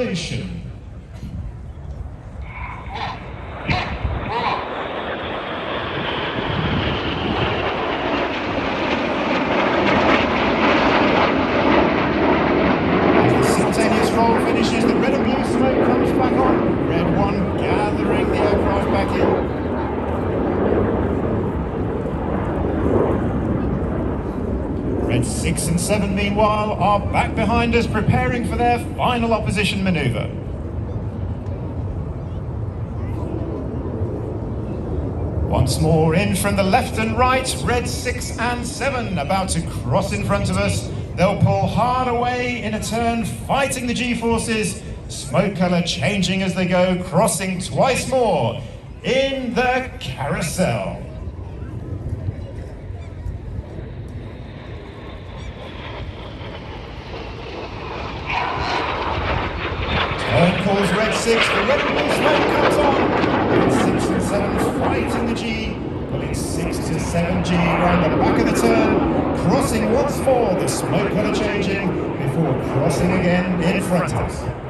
Revolution. Roll finishes, the red and blue smoke comes back on. Red 1 gathering the aircraft back in. Red 6 and 7 meanwhile are back behind us, preparing for their final opposition manoeuvre. Once more in from the left and right, red 6 and 7 about to cross in front of us. They'll pull hard away in a turn, fighting the G-forces. Smoke colour changing as they go, crossing twice more in the carousel. Turn calls red 6, the red and blue smoke comes on. Red 6 and 7 fighting the G, pulling 6 to 7G round the back of the turn. Crossing once more, the smoke colour changing before crossing again in front of us.